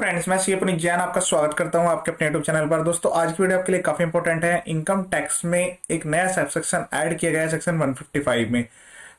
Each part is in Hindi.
फ्रेंड्स, मैं सी अपनी जैन आपका स्वागत करता हूं आपके अपने यूट्यूब चैनल पर। दोस्तों, आज की वीडियो आपके लिए काफी इंपॉर्टेंट है। इनकम टैक्स में एक नया सब सेक्शन ऐड किया गया है, सेक्शन 155 में।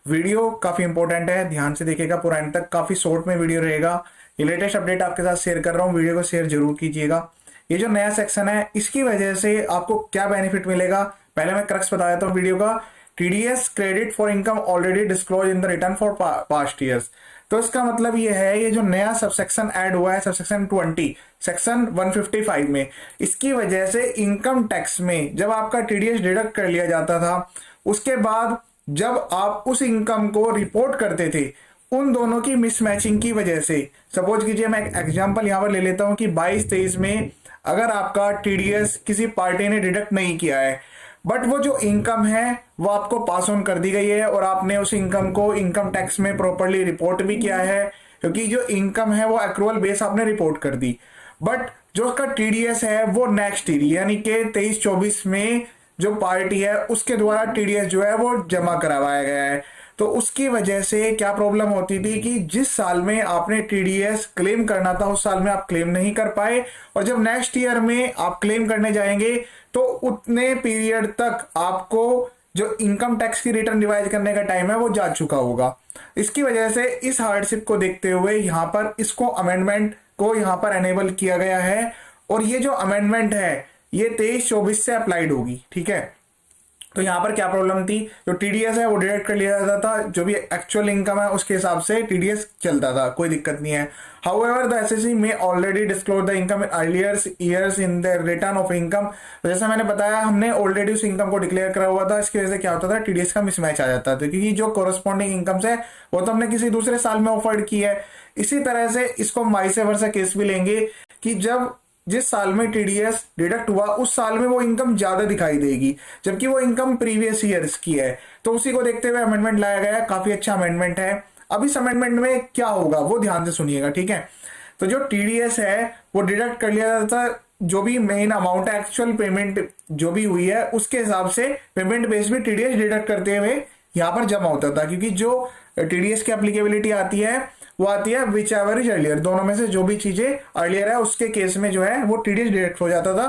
वीडियो काफी इंपॉर्टेंट है, ध्यान से देखिएगा पूरा एंड तक। काफी शॉर्ट में वीडियो रहेगा। ये लेटेस्ट अपडेट आपके साथ शेयर कर रहा हूँ, वीडियो को शेयर जरूर कीजिएगा। ये जो नया सेक्शन है, इसकी वजह से आपको क्या बेनिफिट मिलेगा, पहले मैं क्रक्स बता देता हूँ वीडियो का। TDS credit for income already disclose in the return for past years. तो इसका मतलब ये है, ये जो नया सबसेक्शन ऐड हुआ है, सबसेक्शन 20 सेक्शन 155 में, इसकी वजह से इनकम टैक्स में जब आपका टीडीएस डिडक्ट कर लिया जाता था, उसके बाद जब आप उस इनकम को रिपोर्ट करते थे, उन दोनों की मिसमैचिंग की वजह से, सपोज कीजिए मैं एक एग्जांपल यहां पर ले लेता हूं कि 22-23 में अगर आपका टीडीएस किसी पार्टी ने डिडक्ट नहीं किया है, बट वो जो इनकम है वो आपको पास ऑन कर दी गई है और आपने उस इनकम को इनकम टैक्स में प्रॉपरली रिपोर्ट भी किया है, क्योंकि जो इनकम है वो एक्रूअल बेस आपने रिपोर्ट कर दी। बट जो उसका टीडीएस है वो नेक्स्ट ईयर यानी कि 23-24 में जो पार्टी है उसके द्वारा टीडीएस जो है वो जमा करवाया गया है। तो उसकी वजह से क्या प्रॉब्लम होती थी कि जिस साल में आपने टीडीएस क्लेम करना था, उस साल में आप क्लेम नहीं कर पाए, और जब नेक्स्ट ईयर में आप क्लेम करने जाएंगे तो उतने पीरियड तक आपको जो इनकम टैक्स की रिटर्न रिवाइज करने का टाइम है वो जा चुका होगा। इसकी वजह से इस हार्डशिप को देखते हुए यहां पर इसको अमेंडमेंट को यहां पर एनेबल किया गया है, और ये जो अमेंडमेंट है ये 23-24 से अप्लाइड होगी। ठीक है, तो यहां पर क्या प्रॉब्लम थी, जो टीडीएस है वो डिडक्ट कर लिया जाता था, जो भी एक्चुअल इनकम है उसके हिसाब से टीडीएस चलता था, कोई दिक्कत नहीं है। हाउएवर द एसएससी में already disclose the income in earlier years in the return of income. तो जैसा मैंने बताया, हमने ऑलरेडी उस इनकम को डिक्लेयर करा हुआ था, इसकी वजह से क्या होता था, टीडीएस का मिसमैच आ जाता था, क्योंकि जो कोरस्पॉन्डिंग इनकम है वो तो हमने किसी दूसरे साल में ऑफर्ड की है। इसी तरह से इसको वाइस वर्सा केस भी लेंगे कि जब जिस साल में टीडीएस डिडक्ट हुआ उस साल में वो इनकम ज्यादा दिखाई देगी, जबकि वो इनकम प्रीवियस ईयर्स की है। तो उसी को देखते हुए अमेंडमेंट लाया गया है, काफी अच्छा अमेंडमेंट है। अब इस अमेंडमेंट में क्या होगा वो ध्यान से सुनिएगा, ठीक है। तो जो टीडीएस है वो डिडक्ट कर लिया जाता था, जो भी मेन अमाउंट है, एक्चुअल पेमेंट जो भी हुई है उसके हिसाब से पेमेंट बेस भी टीडीएस डिडक्ट करते हुए यहां पर जमा होता था, क्योंकि जो टीडीएस की एप्लीकेबिलिटी आती है वो आती है विच एवर इज अर्लियर, दोनों में से जो भी चीजें अर्लियर है उसके केस में जो है वो टीडीएस डिडक्ट हो जाता था।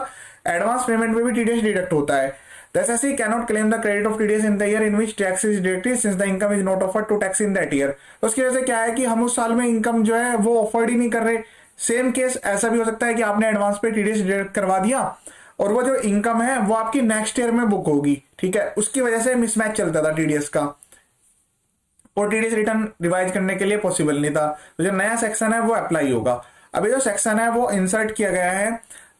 एडवांस पेमेंट में भी टीडीएस डिडक्ट होता है। The SSC cannot claim the credit of TDS in the year in which tax is deducted since the income is not offered to tax in that year। तो उसकी वजह से क्या है कि हम उस साल में इनकम जो है वो ऑफर्ड ही नहीं कर रहे। सेम केस ऐसा भी हो सकता है कि आपने एडवांस पे टीडीएस डिडक्ट करवा दिया और वो जो इनकम है वो आपकी नेक्स्ट ईयर में बुक होगी, ठीक है। उसकी वजह से मिसमैच चलता था टीडीएस का, और टीडीएस रिटर्न रिवाइज करने के लिए पॉसिबल नहीं था। तो जो नया सेक्शन है वो अप्लाई होगा। अभी जो सेक्शन है वो इंसर्ट किया गया है,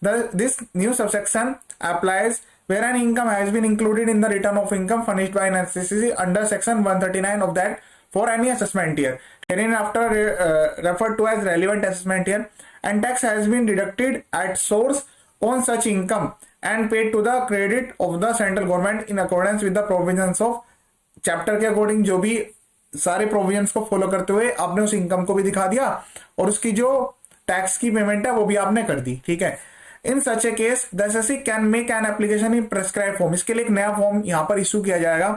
this new subsection applies where an income has been included in the return of income furnished by an SSC under section 139 of that for any assessment year, hereinafter referred to as relevant assessment year, and tax has been deducted at source on such income and paid to the credit of the central government in accordance with the provisions of chapter के अकॉर्डिंग। जो भी सारे प्रोविजंस को फॉलो करते हुए आपने उस इनकम को भी दिखा दिया और उसकी जो टैक्स की पेमेंट है वो भी आपने कर दी, ठीक है। In such a case the SSC can make an application in prescribe form. इसके लिए एक नया फॉर्म यहां पर इशू किया जाएगा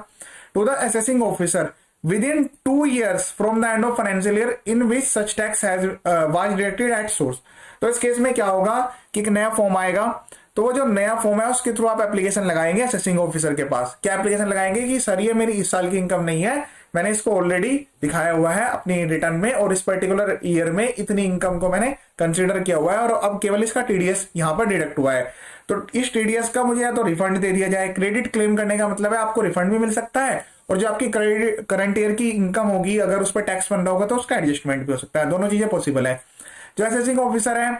to the assessing officer within 2 years from the end of financial year in which such tax was deducted at source. तो इस केस में क्या होगा कि एक नया फॉर्म आएगा, तो वो जो नया फॉर्म है उसके थ्रू आप एप्लीकेशन लगाएंगे असेसिंग ऑफिसर के पास। क्या एप्लीकेशन लगाएंगे कि सर ये मेरी इस साल की इनकम नहीं है, मैंने इसको ऑलरेडी दिखाया हुआ है अपनी रिटर्न में, और इस पर्टिकुलर ईयर में इतनी इनकम को मैंने कंसीडर किया हुआ है और अब केवल इसका टीडीएस यहां पर डिडक्ट हुआ है। तो इस टीडीएस का मुझे या तो रिफंड दे दिया जाए। क्रेडिट क्लेम करने का मतलब है आपको रिफंड भी मिल सकता है, और जो आपकी करंट ईयर की इनकम होगी अगर उस पर टैक्स बन रहा होगा तो उसका एडजस्टमेंट भी हो सकता है। दोनों चीजें पॉसिबल है। जो असेसिंग ऑफिसर है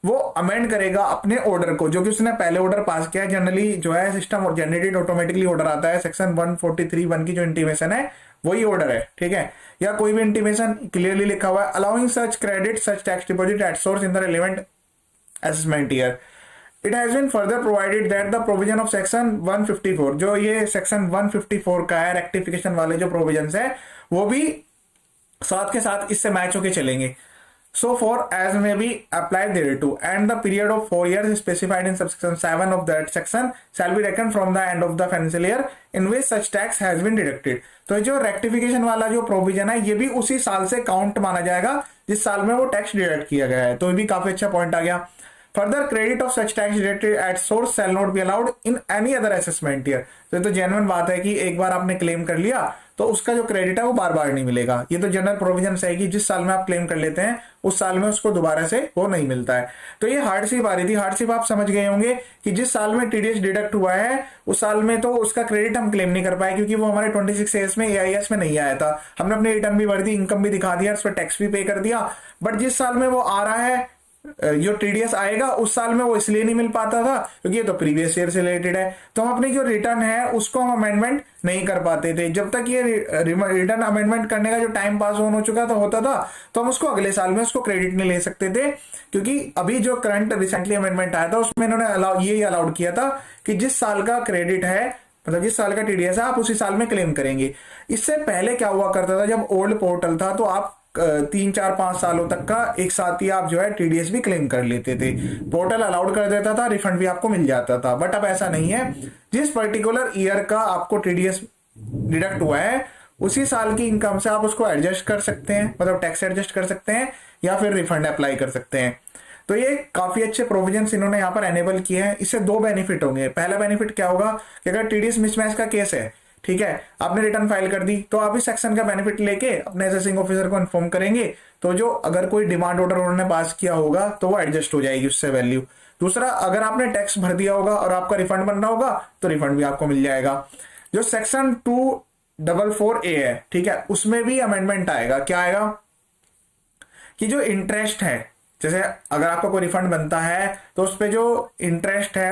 वो अमेंड करेगा अपने ऑर्डर को, जो कि उसने पहले ऑर्डर पास किया है। जनरली जो है सिस्टम जनरेटेड ऑटोमेटिकली ऑर्डर आता है, सेक्शन 143(1) की जो इंटीमेशन है वही ऑर्डर है, ठीक है। या कोई भी इंटीमेशन क्लियरली लिखा हुआ है, allowing such credit such tax deposit at source in the relevant assessment year. It has been further provided that the provision of section 154, जो ये सेक्शन 154 का है, रेक्टिफिकेशन वाले जो प्रोविजन है वो भी साथ के साथ इससे मैच होके चलेंगे। so for as may be applied thereto, and the period of 4 years specified in subsection 7 of that section shall be reckoned from the end of the financial year in which such tax has been deducted। तो जो रेक्टिफिकेशन वाला जो प्रोविजन है ये भी उसी साल से काउंट माना जाएगा जिस साल में वो टैक्स डिडक्ट किया गया है। तो ये भी काफी अच्छा पॉइंट आ गया। Further credit of such tax deducted at source shall not be allowed in any other assessment year. तो ये तो जेन्युइन बात है कि एक बार आपने क्लेम कर लिया तो उसका जो क्रेडिट है वो बार बार नहीं मिलेगा। ये तो जनरल प्रोविजन है कि जिस साल में आप क्लेम कर लेते हैं उस साल में उसको दोबारा से वो नहीं मिलता है। तो ये हार्डशिप आ रही थी। हार्डशिप आप समझ गए होंगे कि जिस साल में टीडीएस डिडक्ट हुआ है उस साल में तो उसका क्रेडिट हम क्लेम नहीं कर पाए क्योंकि वो हमारे 26 एएस में एआईएस में नहीं आया था। हमने अपनी रिटर्न भी भर दी, इनकम भी दिखा दिया, उस पर टैक्स भी पे कर दिया, बट जिस साल में वो आ रहा है जो टीडीएस आएगा उस साल में वो इसलिए नहीं मिल पाता था क्योंकि ये तो प्रीवियस ईयर से रिलेटेड है। तो हम अपनी जो रिटर्न है उसको हम अमेंडमेंट नहीं कर पाते थे। जब तक ये रिटर्न अमेंडमेंट करने का जो टाइम पास ऑन हो चुका था होता था तो हम उसको अगले साल में उसको क्रेडिट नहीं ले सकते थे, क्योंकि अभी जो करंट रिसेंटली अमेंडमेंट आया था उसमें इन्होंने ये अलाउड किया था कि जिस साल का क्रेडिट है, मतलब जिस साल का टीडीएस है, आप उसी साल में क्लेम करेंगे। इससे पहले क्या हुआ करता था, जब ओल्ड पोर्टल था तो आप 3 4 5 सालों तक का एक साथ ही आप जो है टीडीएस भी क्लेम कर लेते थे। पोर्टल अलाउड कर देता था, रिफंड भी आपको मिल जाता था। बट अब ऐसा नहीं है। जिस पर्टिकुलर ईयर का आपको टीडीएस डिडक्ट हुआ है उसी साल की इनकम से आप उसको एडजस्ट कर सकते हैं, मतलब टैक्स एडजस्ट कर सकते हैं या फिर रिफंड अप्लाई कर सकते हैं। तो ये काफी अच्छे प्रोविजंस इन्होंने यहाँ पर एनेबल किए हैं। इससे दो बेनिफिट होंगे। पहला बेनिफिट क्या होगा कि अगर टीडीएस मिसमैच का केस है, ठीक है, आपने रिटर्न फाइल कर दी, तो आप इस सेक्शन का बेनिफिट लेके अपने असेसिंग ऑफिसर को इन्फॉर्म करेंगे तो जो अगर कोई डिमांड ऑर्डर उन्होंने पास किया होगा तो वो एडजस्ट हो जाएगी उससे वैल्यू। दूसरा, अगर आपने टैक्स भर दिया होगा और आपका रिफंड बन रहा होगा तो रिफंड भी आपको मिल जाएगा। जो सेक्शन 244A है, ठीक है, उसमें भी अमेंडमेंट आएगा। क्या आएगा कि जो इंटरेस्ट है, जैसे अगर आपका कोई रिफंड बनता है तो उस पर जो इंटरेस्ट है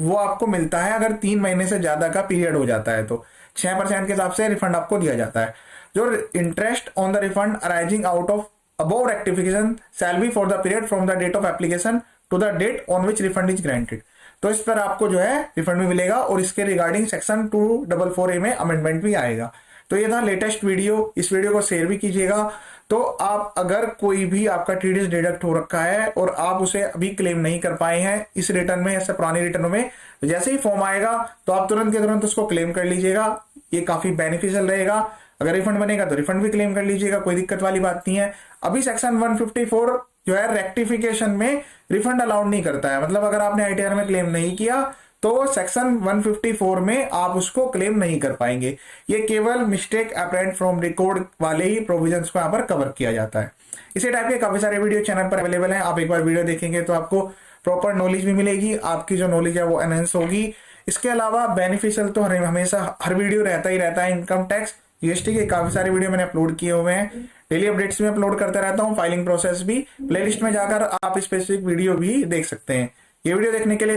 वो आपको मिलता है अगर 3 महीने से ज्यादा का पीरियड हो जाता है तो 6% के हिसाब से रिफंड आपको दिया जाता है। जो interest on the refund arising out of above rectification shall be for the period from the date of application to the date on which refund is granted. तो इस पर आपको जो है रिफंड भी मिलेगा और इसके रिगार्डिंग सेक्शन 244A में अमेंडमेंट भी आएगा। तो ये था लेटेस्ट वीडियो। इस वीडियो को शेयर भी कीजिएगा। तो आप अगर कोई भी आपका टीडीएस डिडक्ट हो रखा है और आप उसे अभी क्लेम नहीं कर पाए हैं इस रिटर्न में, ऐसे पुरानी रिटर्नों में, तो जैसे ही फॉर्म आएगा तो आप तुरंत के तुरंत उसको क्लेम कर लीजिएगा। ये काफी बेनिफिशियल रहेगा। अगर रिफंड बनेगा तो रिफंड भी क्लेम कर लीजिएगा, कोई दिक्कत वाली बात नहीं है। अभी सेक्शन 154 जो है रेक्टिफिकेशन में रिफंड अलाउड नहीं करता है, मतलब अगर आपने आईटीआर में क्लेम नहीं किया तो सेक्शन 154 में आप उसको क्लेम नहीं कर पाएंगे। ये केवल मिस्टेक अपरेंट फ्रॉम रिकॉर्ड वाले ही प्रोविजंस को यहाँ पर कवर किया जाता है। इसी टाइप के काफी सारे वीडियो चैनल पर अवेलेबल हैं। आप एक बार वीडियो देखेंगे तो आपको प्रॉपर नॉलेज भी मिलेगी, आपकी जो नॉलेज है वो एनहेंस होगी। इसके अलावा बेनिफिशियल तो हमेशा हर वीडियो रहता ही रहता है। इनकम टैक्स, जीएसटी के काफी सारे वीडियो मैंने अपलोड किए हुए हैं। डेली अपडेट्स में अपलोड करता रहता हूँ, फाइलिंग प्रोसेस भी। प्लेलिस्ट में जाकर आप स्पेसिफिक वीडियो भी देख सकते हैं। ये वीडियो देखने के लिए